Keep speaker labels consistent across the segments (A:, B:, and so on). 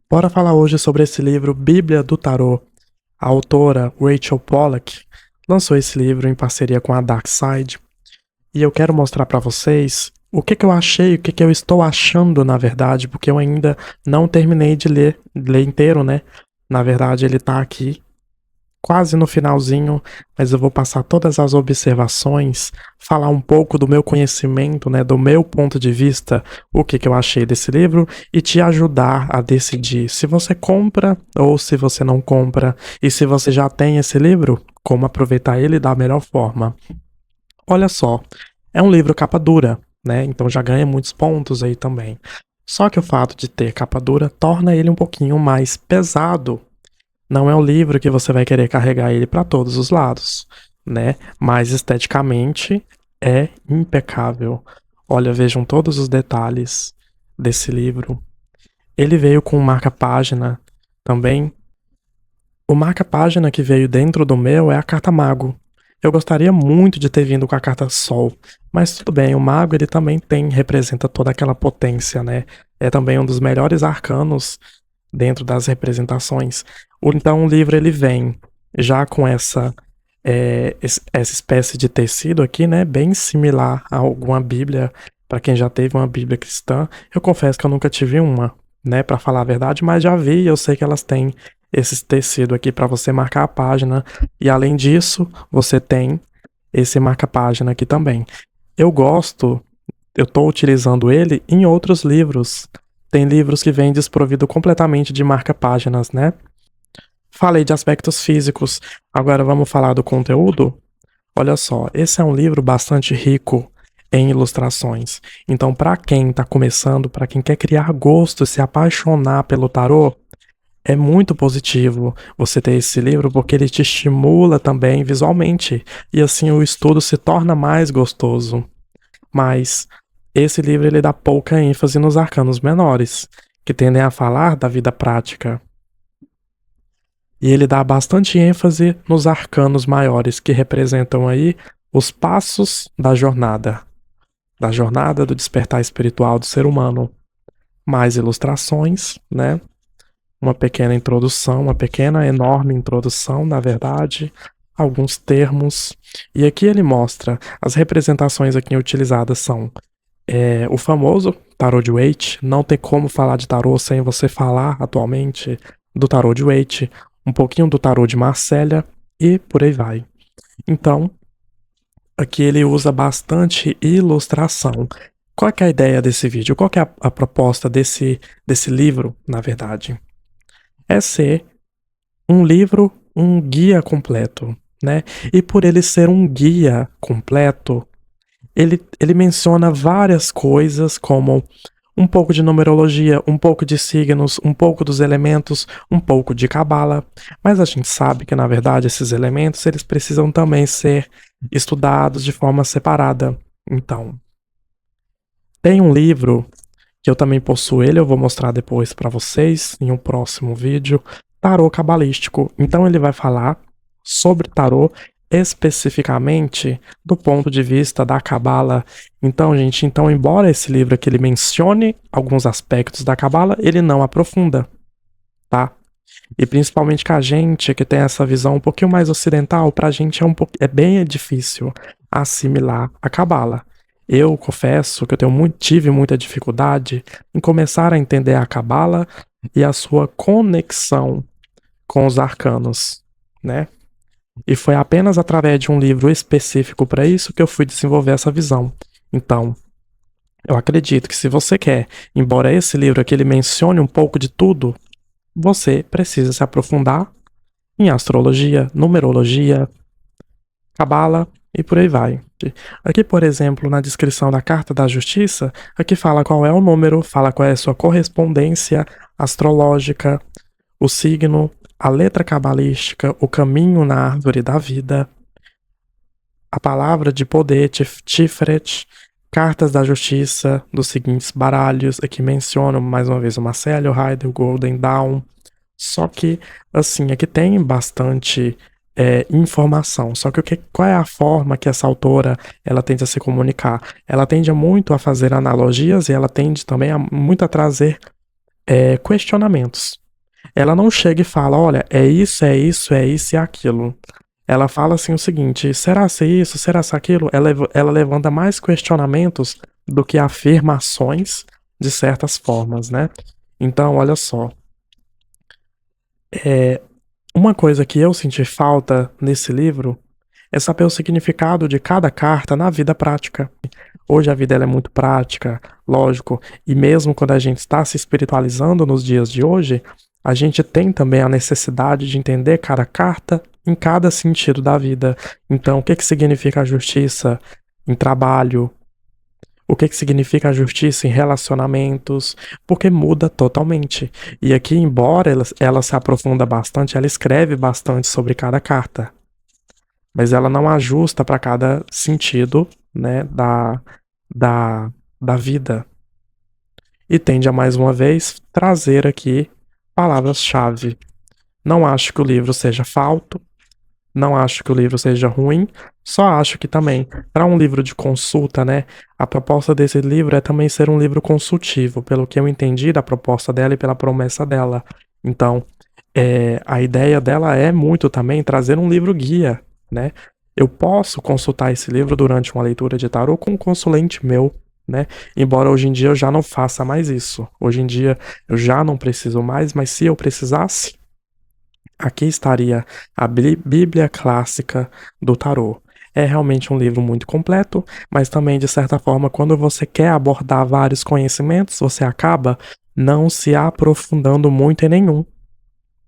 A: Bora falar hoje sobre esse livro Bíblia do Tarô. A autora Rachel Pollack lançou esse livro em parceria com a Dark Side e eu quero mostrar para vocês o que eu achei, o que eu estou achando na verdade, porque eu ainda não terminei de ler inteiro, né? Na verdade, ele tá aqui quase no finalzinho, mas eu vou passar todas as observações, falar um pouco do meu conhecimento, né, do meu ponto de vista, o que eu achei desse livro e te ajudar a decidir se você compra ou se você não compra e se você já tem esse livro, como aproveitar ele da melhor forma. Olha só, é um livro capa dura, né? Então já ganha muitos pontos aí também. Só que o fato de ter capa dura torna ele um pouquinho mais pesado. Não é um livro que você vai querer carregar ele para todos os lados, né? Mas esteticamente é impecável. Olha, vejam todos os detalhes desse livro. Ele veio com um marca-página também. O marca-página que veio dentro do meu é a carta Mago. Eu gostaria muito de ter vindo com a carta Sol, mas tudo bem, o Mago ele também representa toda aquela potência, né? É também um dos melhores arcanos dentro das representações. Então o livro ele vem já com essa espécie de tecido aqui, né, bem similar a alguma Bíblia, para quem já teve uma Bíblia cristã. Eu confesso que eu nunca tive uma, né, para falar a verdade, mas já vi e eu sei que elas têm esse tecido aqui para você marcar a página. E além disso, você tem esse marca-página aqui também. Eu gosto, eu estou utilizando ele em outros livros. Tem livros que vêm desprovido completamente de marca-páginas, né? Falei de aspectos físicos, agora vamos falar do conteúdo? Olha só, esse é um livro bastante rico em ilustrações. Então, para quem está começando, para quem quer criar gosto, se apaixonar pelo tarô, é muito positivo você ter esse livro porque ele te estimula também visualmente e assim o estudo se torna mais gostoso. Mas esse livro ele dá pouca ênfase nos arcanos menores, que tendem a falar da vida prática. E ele dá bastante ênfase nos arcanos maiores, que representam aí os passos da jornada do despertar espiritual do ser humano. Mais ilustrações, né? Uma pequena introdução, uma pequena, enorme introdução, na verdade, alguns termos. E aqui ele mostra, as representações aqui utilizadas são o famoso tarô de Waite. Não tem como falar de tarô sem você falar atualmente do tarô de Waite, um pouquinho do tarô de Marselha e por aí vai. Então, aqui ele usa bastante ilustração. Qual é, que é a ideia desse vídeo? Qual que é a proposta desse livro, na verdade? É ser um livro, um guia completo, né? E por ele ser um guia completo, ele menciona várias coisas como um pouco de numerologia, um pouco de signos, um pouco dos elementos, um pouco de cabala, mas a gente sabe que na verdade esses elementos eles precisam também ser estudados de forma separada. Então, tem um livro que eu também possuo ele, eu vou mostrar depois para vocês em um próximo vídeo, Tarô Cabalístico. Então ele vai falar sobre tarô especificamente do ponto de vista da cabala. Então, gente, embora esse livro aqui ele mencione alguns aspectos da cabala, ele não aprofunda, tá? E principalmente que a gente que tem essa visão um pouquinho mais ocidental, pra gente é bem difícil assimilar a cabala. Eu confesso que tive muita dificuldade em começar a entender a cabala e a sua conexão com os arcanos, né? E foi apenas através de um livro específico para isso que eu fui desenvolver essa visão. Então, eu acredito que se você quer, embora esse livro aqui ele mencione um pouco de tudo, você precisa se aprofundar em astrologia, numerologia, cabala e por aí vai. Aqui, por exemplo, na descrição da Carta da Justiça, aqui fala qual é o número, fala qual é a sua correspondência astrológica, o signo, a letra cabalística, o caminho na árvore da vida, a palavra de poder, Tiferet, cartas da justiça dos seguintes baralhos. Aqui menciono mais uma vez o Marcelo, o Rider, o Golden Dawn. Só que, assim, aqui tem bastante informação. Só que qual é a forma que essa autora ela tende a se comunicar? Ela tende muito a fazer analogias e ela tende também muito a trazer questionamentos. Ela não chega e fala, olha, é isso, é isso, é isso e aquilo. Ela fala assim o seguinte, será se isso, será se aquilo? Ela levanta mais questionamentos do que afirmações de certas formas, né? Então, olha só, uma coisa que eu senti falta nesse livro é saber o significado de cada carta na vida prática. Hoje a vida ela é muito prática, lógico, e mesmo quando a gente está se espiritualizando nos dias de hoje, a gente tem também a necessidade de entender cada carta em cada sentido da vida. Então, o que que significa a justiça em trabalho? O que que significa a justiça em relacionamentos? Porque muda totalmente. E aqui, embora ela se aprofunda bastante, ela escreve bastante sobre cada carta, mas ela não ajusta para cada sentido, né, da, da vida. E tende a mais uma vez trazer aqui palavras-chave. Não acho que o livro seja falto, não acho que o livro seja ruim, só acho que também, para um livro de consulta, né, a proposta desse livro é também ser um livro consultivo, pelo que eu entendi da proposta dela e pela promessa dela. Então, a ideia dela é muito também trazer um livro guia, né? Eu posso consultar esse livro durante uma leitura de tarô com um consulente meu, né? Embora hoje em dia eu já não faça mais isso. Hoje em dia eu já não preciso mais, mas se eu precisasse, aqui estaria a Bíblia Clássica do Tarô. É realmente um livro muito completo, mas também, de certa forma, quando você quer abordar vários conhecimentos, você acaba não se aprofundando muito em nenhum,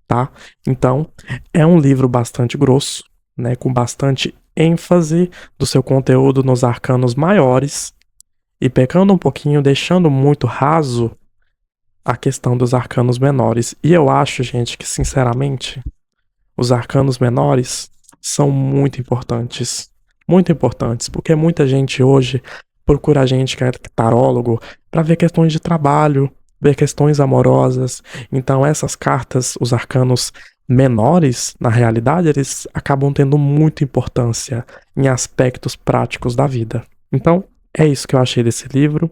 A: tá? Então, é um livro bastante grosso, né, com bastante ênfase do seu conteúdo nos arcanos maiores e pecando um pouquinho, deixando muito raso a questão dos arcanos menores. E eu acho, gente, que sinceramente, os arcanos menores são muito importantes, porque muita gente hoje procura a gente que é tarólogo para ver questões de trabalho, ver questões amorosas. Então essas cartas, os arcanos menores, na realidade, eles acabam tendo muita importância em aspectos práticos da vida. Então, é isso que eu achei desse livro.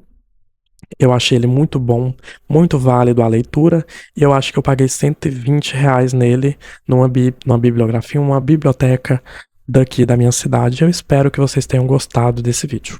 A: Eu achei ele muito bom, muito válido a leitura, e eu acho que eu paguei R$ 120 nele, numa bibliografia, uma biblioteca daqui da minha cidade. Eu espero que vocês tenham gostado desse vídeo.